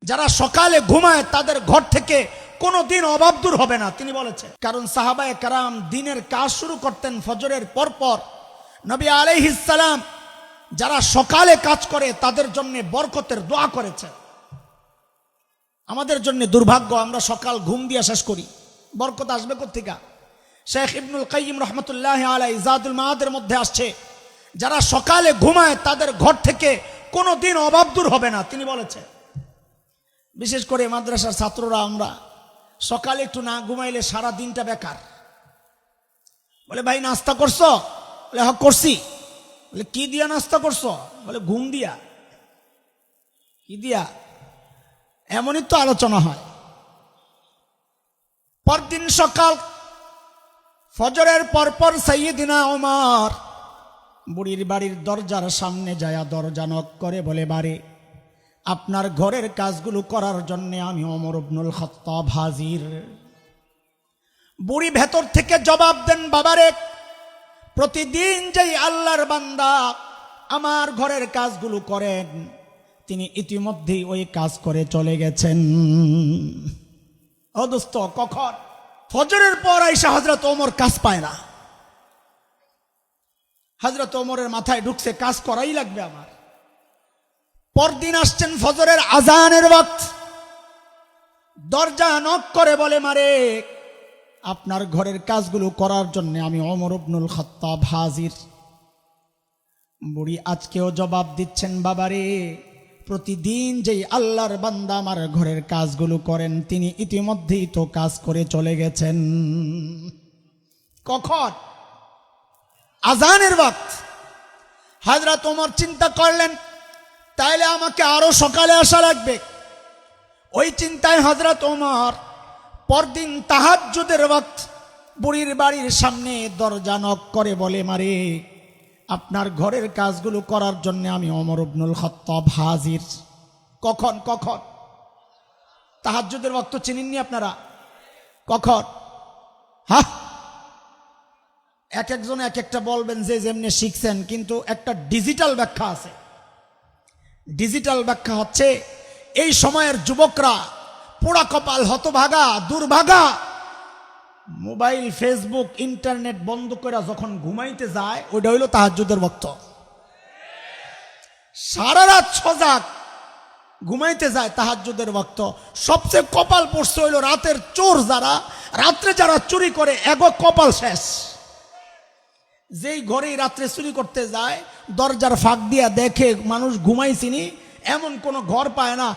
যারা সকালে ঘুমায় তাদের ঘর থেকে কোনোদিন অভাব দূর হবে না তিনি বলেছেন। কারণ সাহাবায়ে কেরাম দিনের কাজ শুরু করতেন ফজরের পরপর। নবী আলাইহিস সালাম যারা সকালে কাজ করে তাদের জন্য বরকতের দোয়া করেছেন। আমাদের জন্য দুর্ভাগ্য, আমরা সকাল ঘুম দিয়ে শেষ করি, বরকত আসবে কোত্থেকে? শেখ ইবনুল কাইয়িম রহমতুল্লাহি আলাইহি জাদুল মাআদের মধ্যে আসছে, যারা সকালে ঘুমায় তাদের ঘর থেকে কোনোদিন অভাব দূর হবে না তিনি বলেছেন। বিশেষ করে মাদ্রাসার ছাত্ররা আমরা সকালে একটু না ঘুমাইলে সারা দিনটা বেকার। বলে ভাই নাস্তা করছো? বলে হ্যাঁ করছি। বলে কি দিয়া নাস্তা করছো? বলে ঘুম দিয়া। কি দিয়া? এমনই তো আলোচনা হয়। পরদিন সকাল ফজরের পরপর সাইয়্যিদিনা ওমর বুড়ির বাড়ির দরজার সামনে যায়া দরজা নক করে বলে, বারে আপনার ঘরের কাজগুলো করার জন্য আমি ওমর ইবনুল খাত্তাব হাজির। বুড়ি ভেতর থেকে জবাব দেন, বাবারে প্রতিদিন যেই আল্লাহর বান্দা আমার ঘরের কাজগুলো করেন তিনি ইতিমধ্যেই ওই কাজ করে চলে গেছেন। ও দোস্ত, কখন? ফজরের পর আইসা হযরত ওমর কাজ পায় না। হযরত ওমরের মাথায় ঢুকছে কাজ করাই লাগবে আমার। পরদিন আসছেন ফজরের আজানের ওয়াক্ত, দরজা নক করে বলে, মারে আপনার ঘরের কাজগুলো করার জন্য আমি ওমর ইবনুল খাত্তাব হাজির। বুড়ি আজকেও জবাব দিচ্ছেন, বাবারে প্রতিদিন যেই আল্লাহর বান্দা আমার ঘরের কাজগুলো করেন তিনি ইতিমধ্যেই তো কাজ করে চলে গেছেন। কখন? আজানের ওয়াক্ত। হযরত ওমর চিন্তা করলেন তাইলে আমাকে আরো সকালে আসা লাগবে। ওই চিন্তায় হযরত ওমর পরদিন তাহাজ্জুদের ওয়াক্ত বুড়ির বাড়ির সামনে দরজা নক করে বলে, মারে আপনার ঘরের কাজগুলো করার জন্য আমি ওমর ইবনুল খাত্তাব হাজির। কখন? কখন? তাহাজ্জুদের ওয়াক্ত চিনেননি আপনারা? কখন? হ্যাঁ, এক একজন এক একটা বলবেন যে যেমনি শিখছেন, কিন্তু একটা ডিজিটাল ব্যাখ্যা আছে। ডিজিটাল ব্যাখ্যা হচ্ছে এই সময়ের যুবকরা পোড়া কপাল, হতভাগা, দুর্ভাগা, মোবাইল, ফেসবুক, ইন্টারনেট বন্ধ করে যখন ঘুমাইতে যায় ওইটা হইল তাহাজ্জুদের ওয়াক্ত। সারা রাত সজাগ ঘুমাইতে যায় তাহাজ্জুদের ওয়াক্ত। সবচেয়ে কপাল পড়ছে হইল রাতের চোর, যারা রাত্রে যারা চুরি করে এগো কপাল শেষ। যেই ঘরেই রাত্রে চুরি করতে যায় দরজার ফাঁক দিয়া দেখে মানুষ ঘুমাইছিনি, এমন কোন ঘর পায় না